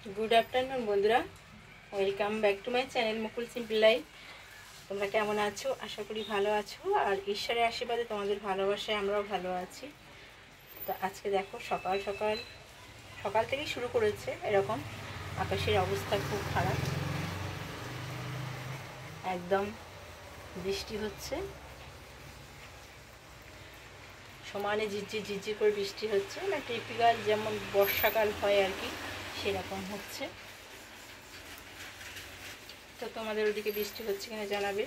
Good afternoon बंधुरा welcome back to my channel Mukul simple life. তোমরা কেমন আছো? আশা করি ভালো আছো আর ঈশ্বরের আশীর্বাদে তোমাদের ভালোবাসায় আমরাও ভালো আছি। তো আজকে দেখো সকাল সকাল থেকেই শুরু করেছে এরকম, আকাশের অবস্থা খুব খারাপ, একদম বৃষ্টি হচ্ছে, সমানে ঝিরঝির করে বৃষ্টি হচ্ছে, না টিপিক্যাল যেমন বর্ষাকাল হয় আর কি সেরকম হচ্ছে। তো তোমাদের ওদিকে বৃষ্টি হচ্ছে কিনা জানাবে।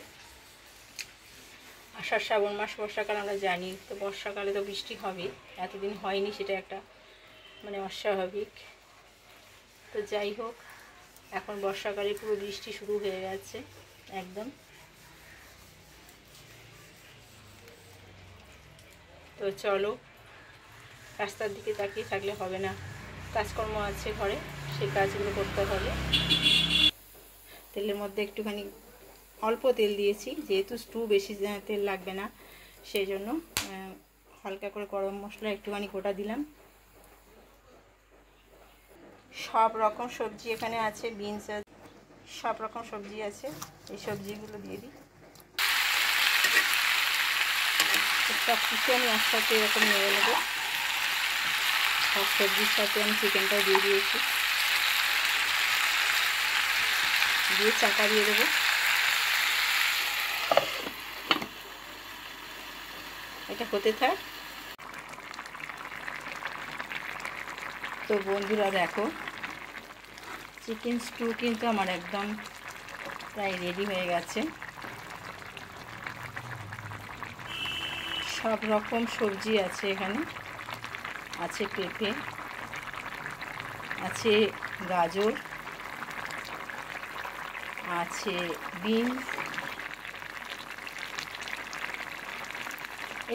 আষাঢ় শ্রাবণ মাস বর্ষাকাল আমরা জানি, তো বর্ষাকালে তো বৃষ্টি হবে, এতদিন হয়নি, সেটা একটা মানে অস্বাভাবিক। তো যাই হোক, এখন বর্ষাকালে পুরো বৃষ্টি শুরু হয়ে গেছে একদম। তো চলো, রাস্তার দিকে তাকিয়ে থাকলে হবে না, কাজকর্ম আছে ঘরে, সেই কাজগুলো করতে হবে। তেলের মধ্যে একটুখানি অল্প তেল দিয়েছি, যেহেতু স্টু বেশি তেল লাগবে না সেই জন্য হালকা করে গরম মশলা একটুখানি গোটা দিলাম। সব রকম সবজি এখানে আছে, বিনস আছে, সব রকম সবজি আছে, এই সবজিগুলো দিয়ে দিই। সব কিছু আমি একসাথে এরকম নিয়ে নেবো। সব সবজির সাথে আমি চিকেনটাও দিয়ে দিয়েছি, দিয়ে চাকা দিয়ে দেবো। এটা হতে থাক। তো বন্ধুরা দেখো, চিকেন স্টু কিন্তু আমার একদম প্রায় রেডি হয়ে গেছে। সব রকম সবজি আছে এখানে, আছে পেঁপে, আছে গাজর, আছে বিনস,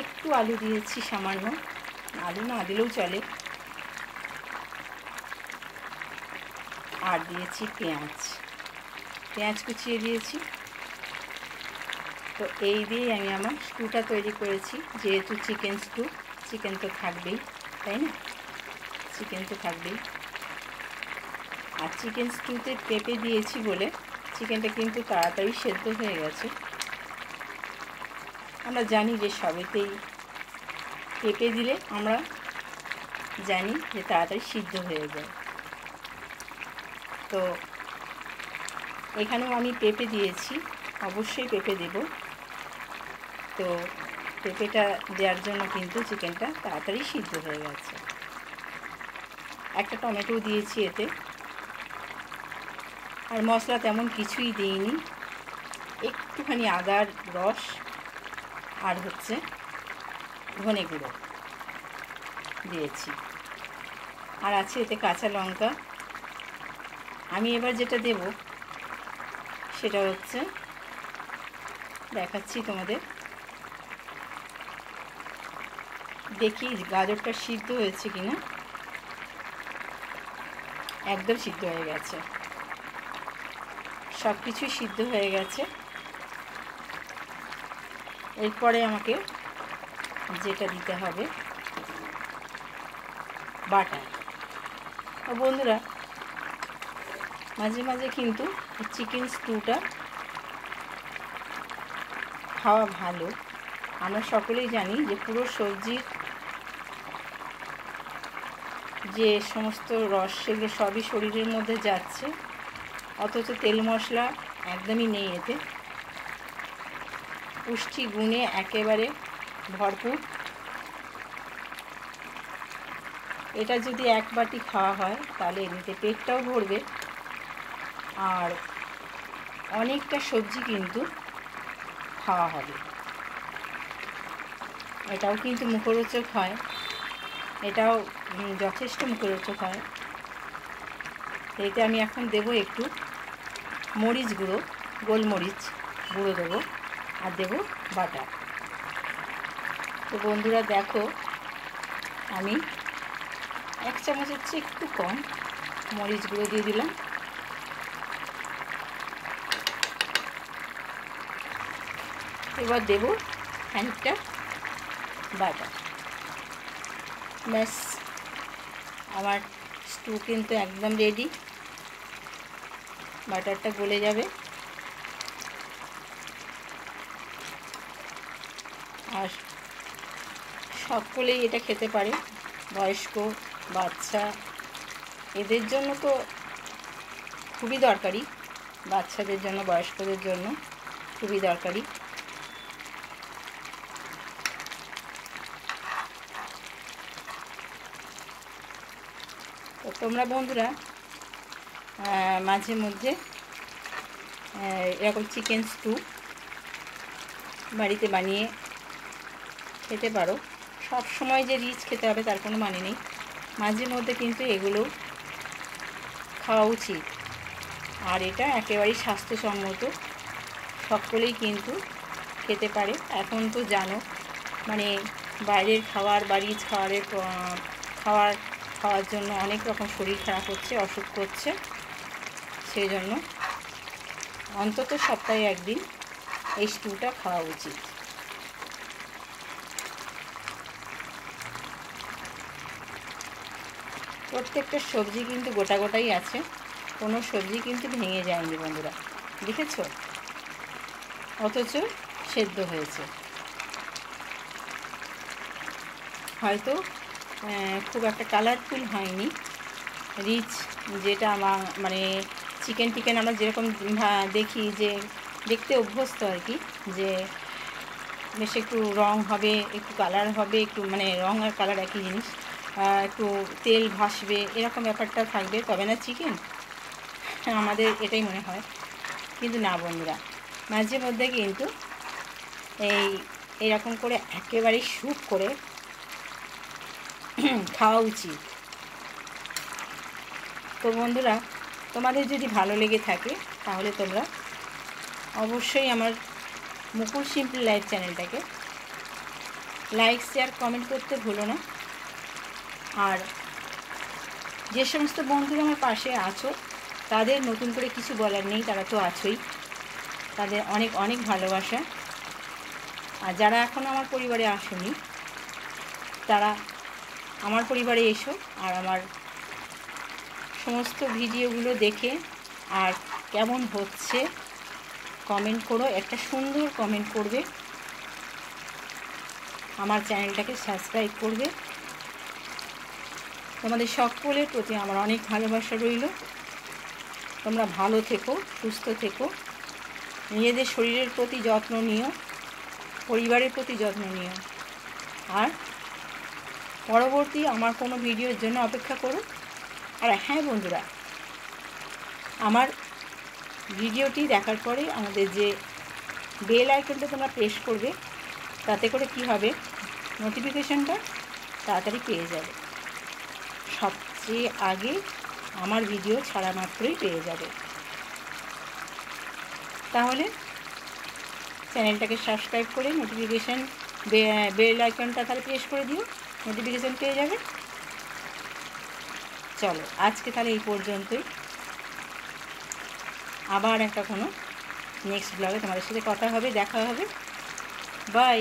একটু আলু দিয়েছি সামান্য, আলু না দিলেও চলে, আর দিয়েছি পেঁয়াজ কুচিয়ে দিয়েছি। তো এই দিয়েই আমি আমার স্টুটা তৈরি করেছি। যেহেতু চিকেন স্টু, চিকেন তো থাকবেই, তাই না? চিকেন তো থাকবেই। আর চিকেন স্টুতে পেঁপে দিয়েছি বলে চিকেনটা কিন্তু তাড়াতাড়ি সেদ্ধ হয়ে গেছে। আমরা জানি যে সবেতেই পেঁপে দিলে আমরা জানি যে তাড়াতাড়ি সিদ্ধ হয়ে যায়। তো এখানেও আমি পেঁপে দিয়েছি, অবশ্যই পেঁপে দেব। তো পেঁপেটা দেওয়ার জন্য কিন্তু চিকেনটা তাড়াতাড়ি সিদ্ধ হয়ে গেছে। একটা টমেটো দিয়েছি এতে, আর মশলা তেমন কিছুই দিইনি, একটুখানি আদার রস আর হচ্ছে ধনে গুঁড়ো দিয়েছি, আর আছে এতে কাঁচা লঙ্কা। আমি এবার যেটা দেব সেটা হচ্ছে, দেখাচ্ছি তোমাদের, দেখি গাজরটা সিদ্ধ হয়েছে কিনা। একদম সিদ্ধ হয়ে গেছে, সব কিছুই সিদ্ধ হয়ে গেছে। এরপরে আমাকে যেটা দিতে হবে বাটার। বন্ধুরা, মাঝে মাঝে কিন্তু চিকেন স্টুটা খাওয়া ভালো। আমরা সকলেই জানি যে পুরো সবজির যে সমস্ত রস, সেগুলো সবই শরীরের মধ্যে যাচ্ছে, অথচ তেল মশলা একদমই নেই এতে, পুষ্টি গুণে একেবারে ভরপুর। এটা যদি এক বাটি খাওয়া হয় তাহলে এমনিতে পেটটাও ভরবে, আর অনেকটা সবজি কিন্তু খাওয়া হবে। এটাও কিন্তু মুখরোচক হয়, এটাও যথেষ্ট মুখরোচক হয়। এতে আমি এখন দেবো একটু মরিচ গুঁড়ো, গোলমরিচ গুঁড়ো দেবো, আর দেবো বাটার। তো বন্ধুরা দেখো, আমি 1 চামচের চেয়ে একটু কম মরিচ গুঁড়ো দিয়ে দিলাম। এবার দেব খানিকটা বাটার। ব্যাস, আমার স্টু কিন্তু একদম রেডি। বাটারটা গলে যাবে। আর সকলেই এটা খেতে পারে, বয়স্ক, বাচ্চা, এদের জন্য তো খুবই দরকারি, বাচ্চাদের জন্য, বয়স্কদের জন্য খুবই দরকারি। তো তোমরা বন্ধুরা মাঝে মধ্যে এরকম চিকেন স্টু বাড়িতে বানিয়ে খেতে পারো। সব সময় যে রিচ খেতে হবে তার কোনো মানে নেই, মাঝে মধ্যে কিন্তু এগুলো খাওয়া উচিত। আর এটা একেবারেই স্বাস্থ্যসম্মত, সকলেই কিন্তু খেতে পারে। এখন তো জানো মানে বাইরের খাবার বা রিচ খাওয়ার জন্য অনেক রকম শরীর খারাপ হচ্ছে, অসুখ করছে। সেই জন্য অন্তত সপ্তাহে একদিন এই স্টুটা খাওয়া উচিত। প্রত্যেকটা সবজি কিন্তু গোটা গোটাই আছে, কোনো সবজি কিন্তু ভেঙে যায়নি বন্ধুরা, দেখেছো? অথচ সেদ্ধ হয়েছে। হয়তো খুব একটা কালারফুল হয়নি, রিচ যেটা আমার মানে চিকেন আমরা যেরকম দেখি, যে দেখতে অভ্যস্ত আর কি, যে বেশ একটু রং হবে, একটু কালার হবে, একটু মানে রং আর কালার একই জিনিস, একটু তেল ভাসবে, এরকম ব্যাপারটা থাকবে তবে না চিকেন, আমাদের এটাই মনে হয়। কিন্তু না বন্ধুরা, মাঝে মধ্যে কিন্তু এইরকম করে একেবারেই স্যুপ করে খাওয়া উচিত। তো বন্ধুরা, তোমাদের যদি ভালো লেগে থাকে তাহলে তোমরা অবশ্যই আমার মুকুল সিম্পল লাইফ চ্যানেলটাকে লাইক, শেয়ার, কমেন্ট করতে ভুলো না। আর যে সমস্ত বন্ধুরা আমার পাশে আছো তাদের নতুন করে কিছু বলার নেই, তারা তো আছোই, তাদের অনেক অনেক ভালোবাসা। আর যারা এখনও আমার পরিবারে আসেনি তারা আমার পরিবারে এসো, আর আমার সমস্ত ভিডিওগুলো দেখে আর কেমন হচ্ছে কমেন্ট করো, একটা সুন্দর কমেন্ট করবে, আমার চ্যানেলটাকে সাবস্ক্রাইব করবে। তোমাদের সকলের প্রতি আমার অনেক ভালোবাসা রইল। তোমরা ভালো থেকো, সুস্থ থেকো, নিজেদের শরীরের প্রতি যত্ন নিও, পরিবারের প্রতি যত্ন নিও। আর পরবর্তী আমার কোনো ভিডিওর জন্য অপেক্ষা করো। আর হ্যাঁ বন্ধুরা, আমার ভিডিওটি দেখার পরে আমাদের যে বেল আইকনটা তোমরা প্রেস করবে, তাতে করে কি হবে, নোটিফিকেশানটা তাড়াতাড়ি পেয়ে যাবে, সবচেয়ে আগে আমার ভিডিও ছাড়া মাত্রই পেয়ে যাবে। তাহলে চ্যানেলটাকে সাবস্ক্রাইব করে নোটিফিকেশান বেল আইকনটা তাহলে প্রেস করে দিও, নোটিফিকেশান পেয়ে যাবে। চলো আজকে তাহলে এই পর্যন্তই, আবার একটা কোনো নেক্সট ব্লগে তোমাদের সাথে কথা হবে, দেখা হবে। বাই।